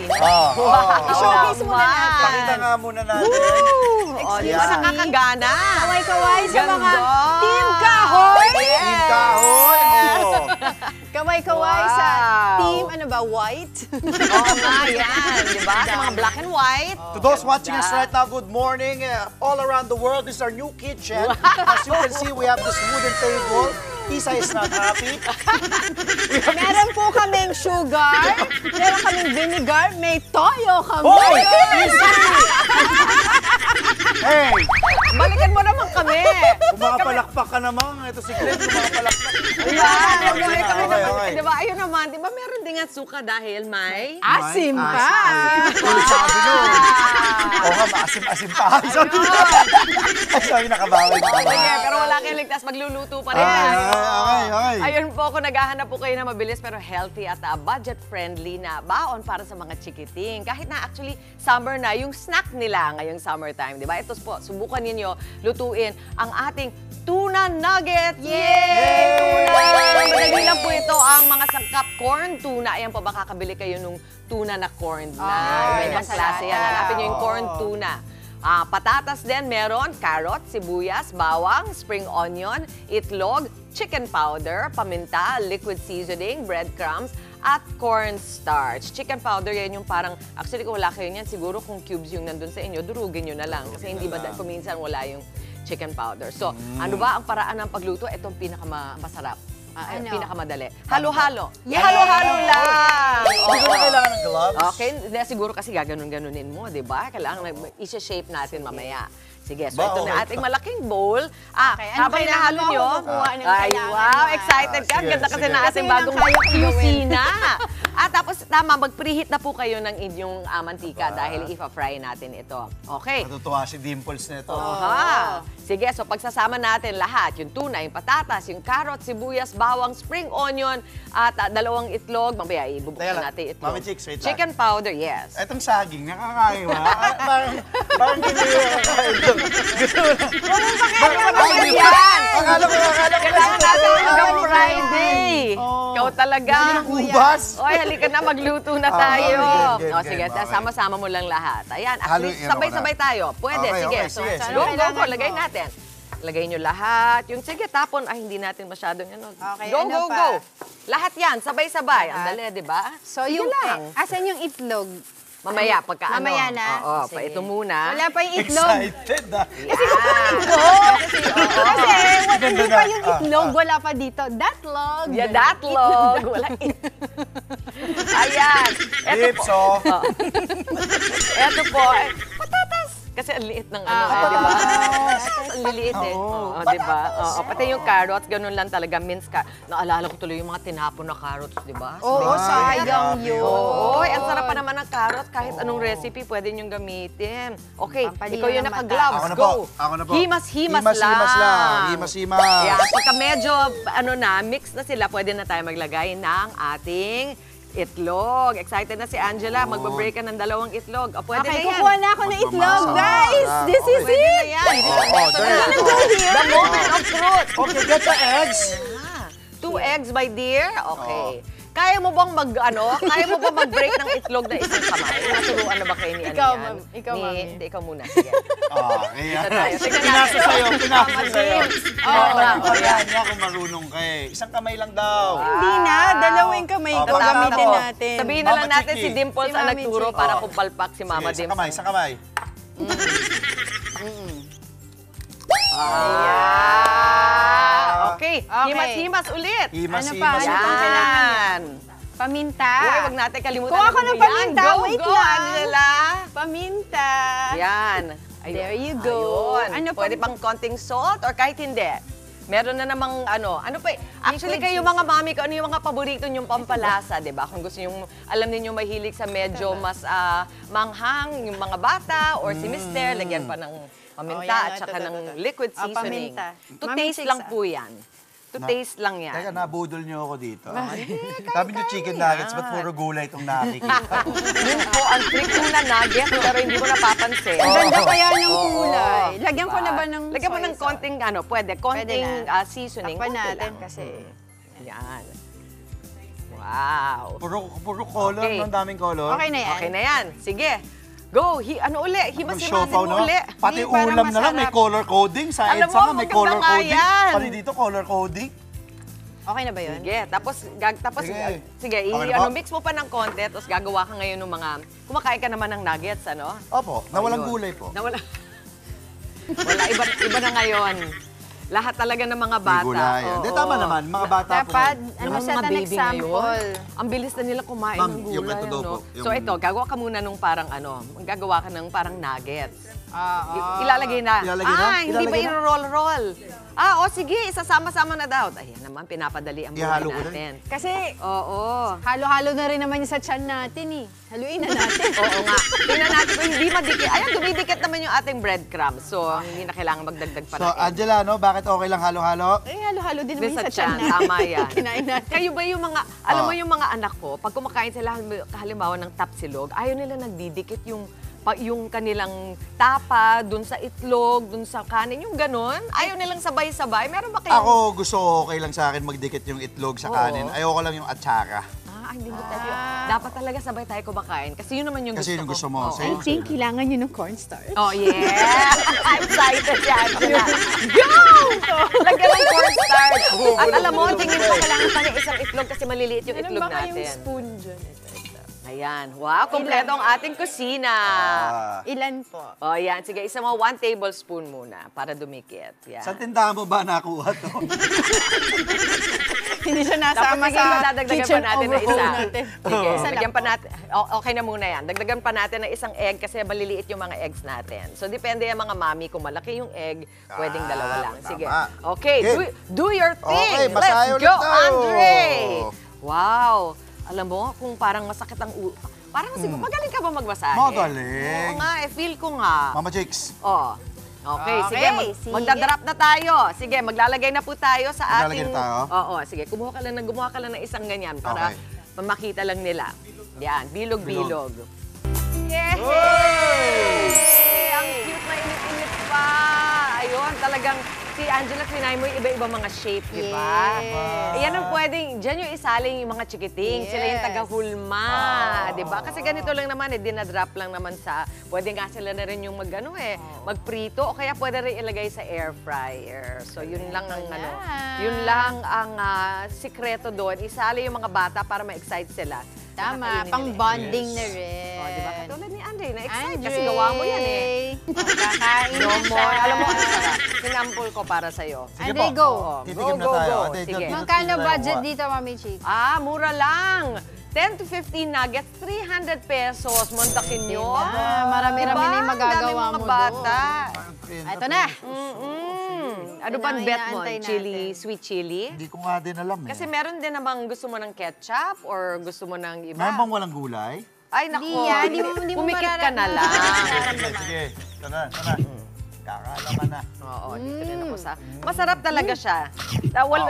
kusina. I-showcase muna natin. Pakita nga muna natin. Di ba nakakagana? Kaway-kaway sa mga Ganda. Team Kahoy! Team Kahoy! Kaway-kaway sa Wow. Team, ano ba, White? Oo nga, yan. Di ba? Sa mga black and white. To those watching us right now, good morning. All around the world, this is our new kitchen. As you can see, we have this wooden table. Isa is not happy. Meron po kaming sugar, meron kaming vinegar, may toyo kami. Hoy! Hey! Balikan mo naman kami. Kumapalakpak ka naman. Ito si Glenn, kumapalakpak. Di ba? Ayun naman. Di ba meron din nga suka dahil may... Asim pa. Sabi nun. Oo nga, maasim-asim pa. Sorry, nakabawi. Sige, pero wala kayong ligtas. Magluluto pa rin. Okay. Ayun po, kung naghahanap po kayo na mabilis pero healthy at budget-friendly na baon para sa mga chikiting. Kahit na actually summer na, yung snack nila ngayong summertime, di ba? Ito po, subukan ninyo lutuin ang ating tuna nugget. Yay! Tuna! Madali lang po ito ang mga sangkap corn tuna. Ayan po, baka kabili kayo nung tuna na corn na. May ibang klase yan. Hanapin nyo yung corn tuna. Patatas din meron, carrot, sibuyas, bawang, spring onion, itlog, chicken powder, paminta, liquid seasoning, breadcrumbs, at cornstarch. Chicken powder, yan yung parang, actually kung wala kayo niyan, siguro kung cubes yung nandun sa inyo, durugin nyo na lang. Kasi hindi ba kung minsan wala yung chicken powder. So, ano ba ang paraan ng pagluto? Itong pinakamasarap. Pinakamadali. Halo-halo. Halo-halo lang. Hindi ko na kailangan ng gloves. Okay, siguro kasi gaganon-ganunin mo, di ba? Kailangan i-shape natin mamaya. Sige, so ito na ating malaking bowl. Habang nahalo nyo, ay, wow, excited ka. Ganda kasi na ating bagong kusina. Tapos, tama, mag-preheat na po kayo ng inyong mantika dahil ipa-fry natin ito. Okay. Natutuwa si Dimples nito. Sige, so pagsasama natin lahat, yung tuna, yung patatas, yung carrot, sibuyas, bawang, spring onion, at dalawang itlog. Mamaya, ibubuksan natin itlog. Mami Chicks, wait lang. Chicken powder, yes. Etong saging, nakakain ba? Parang hindi nakakain ito. Gusto mo na. Yan! Akala ko Kailangan natin hanggang Friday. Ikaw talaga. Ubas. Oy, halika na, magluto na tayo. game, Sige, okay. sama-sama mo lang lahat. Ayan, actually, sabay-sabay tayo. Pwede, sige. sige. Go, lagay natin. Lagay nyo lahat. Yung sige, tapon. Ay, hindi natin masyadong yun. Okay, Go. Lahat yan, sabay-sabay. Ang dali, di ba? So, yung asan yung itlog? Mamaya, pagka Mamaya na? Oo, pa Sige. ito muna. Wala pa yung itlog. Excited ah. Kasi hindi pa yung itlog, wala pa dito. Datlog. Yeah, datlog. Wala Ayan. Lips, oh. Eto po. Patatas. Kasi ang liit ng ano, di ba? Ang liliit eh. Oo, di ba? Pati yung carrots, ganun lang talaga. Naalala ko tuloy yung mga tinapon na carrots, di ba? Oo, sayang yun. Oo, ang sarap pa naman ng carrot. Kahit anong recipe, pwede niyong gamitin. Okay, ikaw yung naka-gloves. Go. Ako na po. Himas-himas lang. Himas-himas. Yan, pagka medyo, mix na sila, pwede na tayo maglagay ng ating itlog. Excited na si Angela. Magbe-break ka ng 2 itlog. Pwede na yan. Kukuha na ako ng itlog, guys. This is Pwede na it. yan. The moment of truth. Okay, get the eggs. 2 eggs, my dear. Okay. Kaya mo bang mag-break ng itlog na isang kamay? Naturuan na ba kayo ni Ikaw, yan? ikaw, mami. Hindi, ikaw muna. Sige. Pinasa sa'yo. Yan. Ako marunong ka eh. Isang kamay lang daw. Hindi na, 2 kamay ko gamitin natin. Sabihin na lang Mama natin Chiki. si Dimples Si ang Mami nagturo Chiki. para kumpalpak si Mama Sige, Dimples. isang kamay. Okay. Himas-himas ulit. Ano pa? Himas-himas. Ano pang kailangan? Yan. Paminta. Uy, wag natin kalimutan. Kuha ko ng paminta. Yan. Wait Go, lang. Angela. Paminta. Yan. Ayun. There you go. Ayun. Ano Pwede pang konting salt or kahit hindi. Meron na namang ano pa, actually kayo mga mami ko, ano yung mga paborito nyong pampalasa, di ba? Kung gusto nyong, alam niyo mahilig sa medyo mas manghang, yung mga bata or si Mister, lagyan pa ng paminta at saka ng liquid seasoning. To taste lang po yan. To taste lang yan. Teka, nabudol niyo ako dito. Sabi niyo chicken nuggets, ba't puro gulay itong nakikita? Yun po ang trick na nugget, pero hindi mo napapansin. Ang ganda kaya ng kulay. Lagyan ko na ba ng Lagyan mo ng soy konting, konting Pwede seasoning. Takpan konti natin lang. kasi. Yan. Wow. Puro color, Okay. no? Ang daming color. Okay na yan. Okay na yan. Sige. Go. Ano uli? Himas-himasin Siopaw, mo uli. Pati Hindi, para ulam na lang, may masarap. color coding. Sa Alam EDSA mo, nga, may maganda color nga coding. yan. Pati dito, color coding. Okay na ba yun? Sige. Tapos Sige. sige, Okay na po. mix mo pa ng konti, tapos gagawa ka ngayon ng mga, kumakain ka naman ng nuggets, ano? Opo, na walang Ayun. gulay po. Nawala. Wala, iba na ngayon. Lahat talaga ng mga May bata. gulay. Hindi, tama naman. Mga bata po. Dapat, Yung ano mga siya na baby example? ngayon, ang bilis na nila kumain Ma'am, ng yung gulay. ito daw ano? po, yung- So ito, gagawa ka muna nung parang gagawa ka ng parang nuggets. Ilalagay na. Ilalagay na? Hindi ba Ilalagay na? i-roll-roll? Sige, isasama-sama na daw. Ayan naman, pinapadali ang buhay Ihalo ko na. natin. Kasi, Oo. halo-halo na rin naman yung sa tiyan natin eh. Haluin na natin. Oo nga. Tingnan natin kung hindi madikit. Ayan, dumidikit naman yung ating breadcrumbs. So, hindi na kailangan magdagdag pa So, ng egg. Angela, no? Bakit okay lang halo-halo? Eh, halo-halo din naman Sa yung sa tiyan tiyan, natin. tama yan. Kinain natin. Kayo ba yung mga, alam mo yung mga anak ko, pag kumakain sila halimbawa ng tapsilog, ayaw nila nagdidikit yung kanilang tapa dun sa itlog, dun sa kanin, yung ganon. Ayaw nilang sabay-sabay. Meron ba kayong... Ako, gusto okay lang sa akin magdikit yung itlog sa Oo. kanin. Ayoko lang yung atsara. Hindi mo tayo. Dapat talaga sabay tayo kumakain. Kasi yun naman yung Kasi gusto yun ko. gusto mo. Oo. Same. I think kailangan nyo ng cornstarch. Oh, yeah! I'm excited si Angela. Go! Lagyan ng cornstarch. At alam mo, tingin ko kailangan pa ng isang itlog kasi maliliit yung Meron itlog ba kayong natin. spoon dyan? Ayan. Wow, kompleto ang ating kusina. Ilan po? Oh, yan. Sige, isa mo 1 tablespoon muna para dumikit. Yan. Sa tindahan mo ba nakuha to? Hindi siya Tapos nasama sige, sa dadagdagan kitchen pa natin na overhaul isa. natin. Sige, Isa lang lagyan po. pa natin. Okay na muna yan. Dagdagan pa natin ng isang egg kasi maliliit yung mga eggs natin. So, depende yung mga mami. Kung malaki yung egg, pwedeng dalawa lang. Sige. tama. Okay, Okay. do your thing. Okay, masahe Let's ulit go, tayo. Andre! Wow. Alam mo, kung parang masakit ang parang siguro, magaling ka ba magmasahe? Magaling. Oo nga, feel ko nga. Mama Chicks. Oh. Okay, Okay, sige. sige. Magdadrop na tayo. Sige, maglalagay na po tayo sa Maglalagay ating... na tayo? Oo, sige. Gumawa ka lang ng isang ganyan para Okay. makita lang nila. Yan, bilog-bilog. Hey! Yay! Ang cute na init-init pa. Ayun, talagang si Angela, trinay mo yung iba-ibang mga shape, di ba? Yes. Yan ang pwedeng, dyan yung isaling yung mga chikiting. Sila yung Yes. taga-hulma, di ba? Kasi ganito lang naman, dinadrop lang naman sa, pwede nga sila na rin yung magprito, o kaya pwede rin ilagay sa air fryer. So, yun lang ang, yun lang ang sikreto doon. Isali yung mga bata para ma-excite sila. Tama, Nakakainin pang nila. bonding Yes. na rin. Oh, di ba? Katulad ni Andre, na-excite Andre. kasi gawa mo yan eh. Kakain na Mo, siya. alam mo, ang sarap. Sinample ko para sa'yo. Sige Andre, po. go. Oo, Titikim na go, tayo. go. Ate, Sige. dito. Magkano Titikim budget tayo. dito, Mami Chick? Mura lang. 10 to 15 nuggets, 300 pesos. Montakin nyo. Diba? Marami-rami na yung magagawa Ang daming mo mga bata. Ito na. Ano Yan bang ang bet mo? inaantay Chili, natin. sweet chili? Hindi ko nga din alam eh. Kasi meron din namang gusto mo ng ketchup or gusto mo ng iba. Meron bang walang gulay? Ay, nako. Hindi yan. Hindi mo Pumikit ka na lang. Sige, sige. Ito na, ito na. Kakalaman na. Oo, dito rin ako sa... Masarap talaga siya.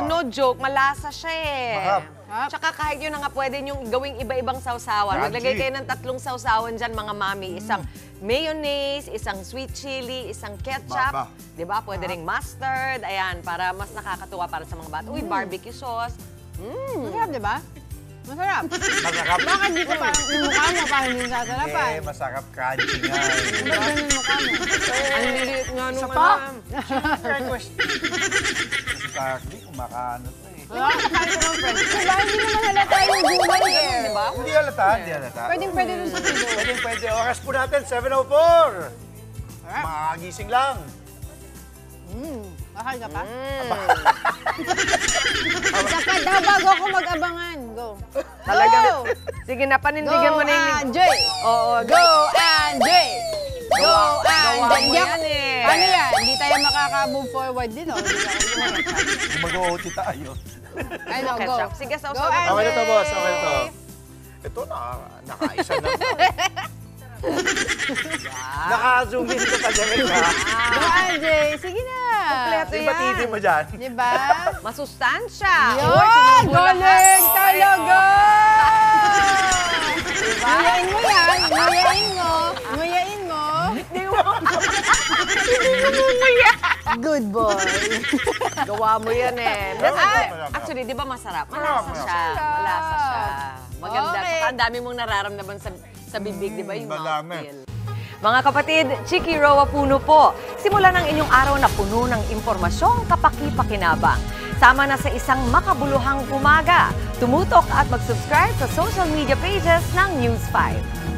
No joke, malasa siya eh. Mahap. Tsaka kahit yun na nga pwede niyong gawing iba-ibang sausawan. Crunchy. Maglagay kayo ng 3 sausawan dyan, mga mami. Isang mayonnaise, isang sweet chili, isang ketchup. Baba. Di ba? Pwede ring mustard. Ayan, para mas nakakatuwa para sa mga bata. Uy, barbecue sauce. Masarap, di ba? Masarap. Masarap. Bakit dito parang yung mukha mo parang hindi sasarapan? Eh, masarap crunchy nga. Ba't ganun yung mukha mo? Ang liliit nga nung pa? Si Carly, kumakano to eh. Nakain ko ng French fries. Diba, hindi naman halata yung gulay eh. Di ba? Hindi halata, hindi halata. Pwedeng-pwede rin sa tilo. Pwede. Oras po natin, 7:04. Makagising lang. Bakal ka pa? Mm. Isa pa daw bago ako mag-abangan. Go. Talagang, Go! sige na, panindigan mo na yung... Anjay! Oo, Go, Anjay! Go, gawa mo Anjay! yan eh. Ano yan? Hindi tayo makaka-move forward din, oh. Mag-OT tayo. Ano, go. Ketchup. Sige, Go, sausaw. Anjay! Okay na to, boss. Okay na to. Ito, nakaisa na. Naka-zoom in ko pa dyan, ha? Go, Anjay! Sige na! Kompleto Yung batidi mo dyan. Diba? Masustansya. Yun! Uy, sinubo lahat. Galing Okay, talaga! Diba? Nguyain mo yan! Nguyain mo! Nguyain mo! Hindi mo. Good boy. Gawa mo yan eh. Masarap. Actually, di ba masarap? Malasa siya. Masarap. Malasa siya. Maganda. Okay. Saka ang dami mong nararamdaman sa bibig, di ba? Yung madami. mouthfeel. Mga kapatid, Chiki Roa Puno po. Simulan ang inyong araw na puno ng impormasyong kapaki-pakinabang. Sama na sa isang makabuluhang umaga. Tumutok at mag-subscribe sa social media pages ng News 5.